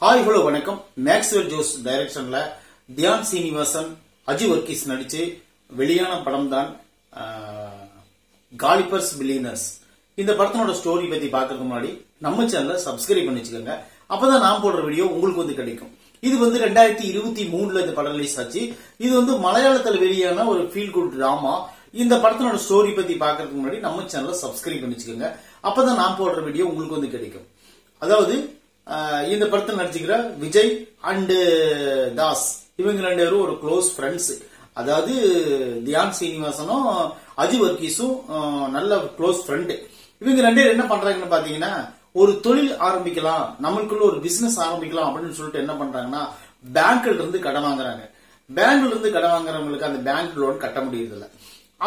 Hi hello வணக்கம். Maxwell Jose டைரக்ஷன்ல தியான் சீனிவாசன், அஜி வர்கீஸ் நடிச்சு வெளியான படம் தான் காலிபர்ஸ் பில்லியனர்ஸ். இந்த படத்தோட ஸ்டோரி பத்தி பாக்குறதுக்கு முன்னாடி நம்ம சேனலை சப்ஸ்கிரைப் பண்ணி வச்சுக்கோங்க. அப்பதான் நான் போடுற வீடியோ உங்களுக்கு வந்து கிடைக்கும். இது வந்து 2023 இந்த படம் ரிலீஸ் ஆச்சு. இது வந்து மலையாளத்தில் வெளியான ஒரு ஃபீல் குட் டிராமா. இந்த படத்தோட ஸ்டோரி பத்தி பாக்குறதுக்கு முன்னாடி நம்ம சேனலை சப்ஸ்கிரைப் பண்ணி வச்சுக்கோங்க. அப்பதான் நான் போடுற வீடியோ உங்களுக்கு வந்து கிடைக்கும். அதாவது இந்த படத்தில் நடிச்சுக்கிற விஜய் அண்ட் தாஸ், இவங்க ரெண்டு பேரும் ஒரு க்ளோஸ் ஃப்ரெண்ட்ஸ். அதாவது தியான் சீனிவாசனும் அஜி வர்கீஸும் நல்ல க்ளோஸ் ஃப்ரெண்டு. இவங்க ரெண்டு பேரும் என்ன பண்றாங்கன்னு பாத்தீங்கன்னா, ஒரு தொழில் ஆரம்பிக்கலாம், நம்மளுக்குள்ள ஒரு பிசினஸ் ஆரம்பிக்கலாம் அப்படின்னு சொல்லிட்டு என்ன பண்றாங்கன்னா, பேங்க்ல இருந்து கடன் வாங்குறாங்க. பேங்க்ல இருந்து கடன் வாங்குறவங்களுக்கு அந்த பேங்க் லோன் கட்ட முடியறது இல்ல.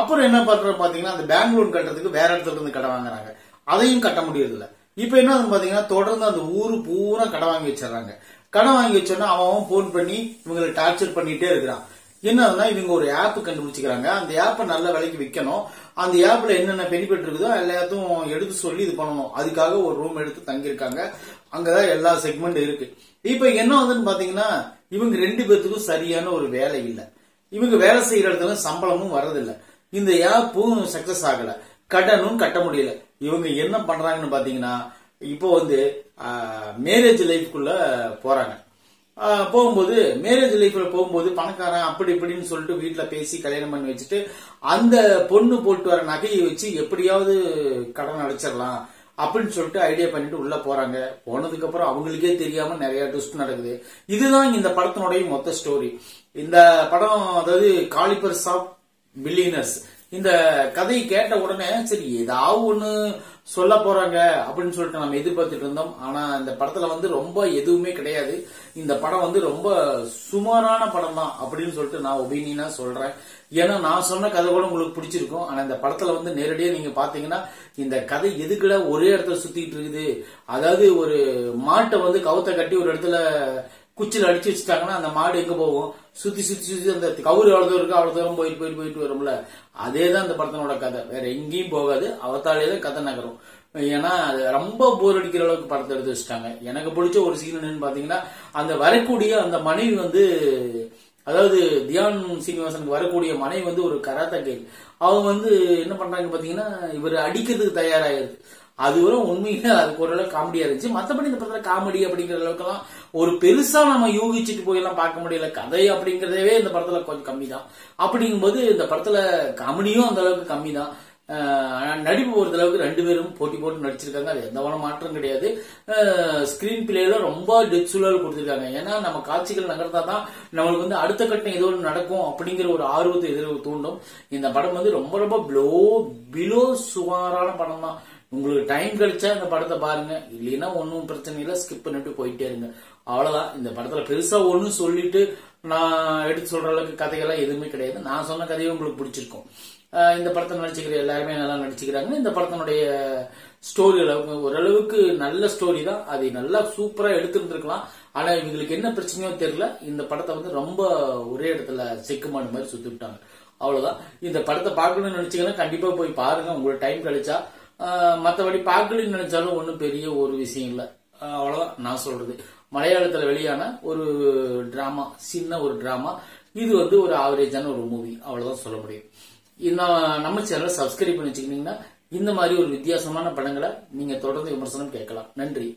அப்புறம் என்ன பண்றாங்க பாத்தீங்கன்னா, அந்த பேங்க் லோன் கட்டுறதுக்கு வேற இடத்துல இருந்து கடன் வாங்குறாங்க, அதையும் கட்ட முடியறது இல்ல. இப்ப என்ன பாத்தீங்கன்னா, தொடர்ந்து அந்த ஊரு பூரா கடன் வாங்கி வச்சிடறாங்க. கடன் வாங்கி வச்சோன்னா அவன் போன் பண்ணி இவங்களை டார்ச்சர் பண்ணிட்டே இருக்கிறான். என்னன்னா, இவங்க ஒரு ஆப் கண்டுபிடிச்சுக்கிறாங்க. அந்த ஆப்பை நல்ல விலைக்கு விற்கணும். அந்த ஆப்ல என்னென்ன பெனிஃபிட் இருக்குதோ எல்லாத்தையும் எடுத்து சொல்லி இது பண்ணணும். அதுக்காக ஒரு ரூம் எடுத்து தங்கியிருக்காங்க. அங்கதான் எல்லா செக்மெண்ட் இருக்கு. இப்ப என்ன வந்து பாத்தீங்கன்னா, இவங்க ரெண்டு பேர்த்துக்கும் சரியான ஒரு வேலை இல்ல. இவங்க வேலை செய்யற இடத்துல சம்பளமும் வர்றதில்ல. இந்த ஆப்பும் சக்சஸ் ஆகல, கடனும் கட்ட முடியல. இவங்க என்ன பண்றாங்கன்னு பாத்தீங்கன்னா, இப்போ வந்து மேரேஜ் லைஃப்குள்ள போறாங்க. போகும்போது மேரேஜ் லைஃப்ல போகும்போது பணக்காரன் அப்படி இப்படின்னு சொல்லிட்டு வீட்டுல பேசி கல்யாணம் பண்ணி வச்சுட்டு, அந்த பொண்ணு போட்டு வர நகையை வச்சு எப்படியாவது கடன் அடைச்சிடலாம் அப்படின்னு சொல்லிட்டு ஐடியா பண்ணிட்டு உள்ள போறாங்க. போனதுக்கு அப்புறம் அவங்களுக்கே தெரியாம நிறைய ட்விஸ்ட் நடக்குது. இதுதான் இந்த படத்தினுடைய மொத்த ஸ்டோரி. இந்த படம் அதாவது காலிபர்ஸ் ஆஃப் பில்லியனர்ஸ். இந்த கதையை கேட்ட உடனே சரி ஏதாவது ஒண்ணு சொல்ல போறாங்க அப்படின்னு சொல்லிட்டு நம்ம எதிர்பார்த்துட்டு இருந்தோம். ஆனா இந்த படத்துல வந்து ரொம்ப எதுவுமே கிடையாது. இந்த படம் வந்து ரொம்ப சுமாரான படம் தான் அப்படின்னு சொல்லிட்டு நான் ஒபீனியனா சொல்றேன். ஏன்னா நான் சொன்ன கதை கூட உங்களுக்கு பிடிச்சிருக்கும். ஆனா இந்த படத்துல வந்து நேரடியா நீங்க பாத்தீங்கன்னா, இந்த கதை எதுக்குட ஒரே இடத்துல சுத்திட்டு இருக்குது. அதாவது ஒரு மாட்டை வந்து கவுத்த கட்டி ஒரு இடத்துல குச்சில அடிச்சு வச்சுட்டாங்கன்னா அந்த மாடு எங்க போகும்? சுத்தி சுத்தி சுத்தி அந்த கவுரு எவ்வளவு தூரம் இருக்கு அவ்வளவு தூரம் போயிட்டு வரும்ல. அதேதான் இந்த படத்தினோட கதை. வேற எங்கேயும் போகாது. அவத்தாலேயே கதை நகரும். ஏன்னா அது ரொம்ப போர் அடிக்கிற அளவுக்கு படத்தை எடுத்து வச்சுட்டாங்க. எனக்கு பிடிச்ச ஒரு சீன் என்னன்னு பாத்தீங்கன்னா, அந்த வரக்கூடிய அந்த மனைவி வந்து, அதாவது தியான் சீனிவாசனுக்கு வரக்கூடிய மனைவி வந்து ஒரு கராத்தா கேள். அவங்க வந்து என்ன பண்றாங்க பாத்தீங்கன்னா, இவர் அடிக்கிறதுக்கு தயாராயிருது. அது ஒரு உண்மையில அதுக்கு ஓரளவு காமெடியா இருந்துச்சு. மத்தபடி இந்த படத்துல காமெடி அப்படிங்கிற அளவுக்கு எல்லாம் ஒரு பெருசா நம்ம யூகிச்சுட்டு போய் எல்லாம் பார்க்க முடியல. கதை அப்படிங்கறதே இந்த படத்துல கொஞ்சம் கம்மி தான். அப்படிங்கும்போது இந்த படத்துல காமெடியும் அந்த அளவுக்கு கம்மி தான். நடிப்பு பொறுத்த அளவுக்கு ரெண்டு பேரும் போட்டி போட்டு நடிச்சிருக்காங்க. அது எந்த மாற்றம் கிடையாது. ஸ்கிரீன் பிளேல ரொம்ப டெத் சூழல் கொடுத்திருக்காங்க. ஏன்னா நம்ம காட்சிகள் நகர்த்தா தான் நம்மளுக்கு வந்து அடுத்த கட்டம் ஏதோ ஒன்று நடக்கும் அப்படிங்கிற ஒரு ஆர்வத்தை எதிர்ப்பு தூண்டும். இந்த படம் வந்து ரொம்ப ரொம்ப பிலோ சுமாரான படம் தான். உங்களுக்கு டைம் கிடைச்சா இந்த படத்தை பாருங்க. இல்லைன்னா ஒன்னும் பிரச்சனை இல்லை, ஸ்கிப் பண்ணிட்டு போயிட்டே இருங்க. அவ்வளவுதான். இந்த படத்துல பெருசா ஒண்ணு சொல்லிட்டு நான் எடுத்து சொல்ற அளவுக்கு கதைகள்லாம் எதுவுமே கிடையாது. நான் சொன்ன கதையும் உங்களுக்கு பிடிச்சிருக்கும். இந்த படத்தை நடிச்சுக்கிற எல்லாருமே நல்லா நடிச்சுக்கிறாங்க. இந்த படத்தினுடைய ஸ்டோரி ஓரளவுக்கு நல்ல ஸ்டோரி தான். அதை நல்லா சூப்பரா எடுத்துருந்துருக்கலாம். ஆனா இவங்களுக்கு என்ன பிரச்சனையோ தெரியல, இந்த படத்தை வந்து ரொம்ப ஒரே இடத்துல செக்குமான மாதிரி சுத்தி விட்டாங்க. அவ்வளவுதான். இந்த படத்தை பார்க்கணும்னு நினைச்சீங்கன்னா கண்டிப்பா போய் பாருங்க உங்களுக்கு டைம் கிடைச்சா. மற்றபடி பார்க்கலன்னு நினைச்சாலும் ஒன்றும் பெரிய ஒரு விஷயம் இல்லை. அவ்வளவுதான் நான் சொல்றது. மலையாளத்துல வெளியான ஒரு டிராமா, சின்ன ஒரு டிராமா. இது வந்து ஒரு ஆவரேஜான ஒரு மூவி, அவ்வளவுதான் சொல்ல முடியும். நம்ம சேனலை சப்ஸ்கிரைப் பண்ணி வச்சுக்கிட்டீங்கன்னா இந்த மாதிரி ஒரு வித்தியாசமான படங்களை நீங்க தொடர்ந்து விமர்சனம் கேட்கலாம். நன்றி.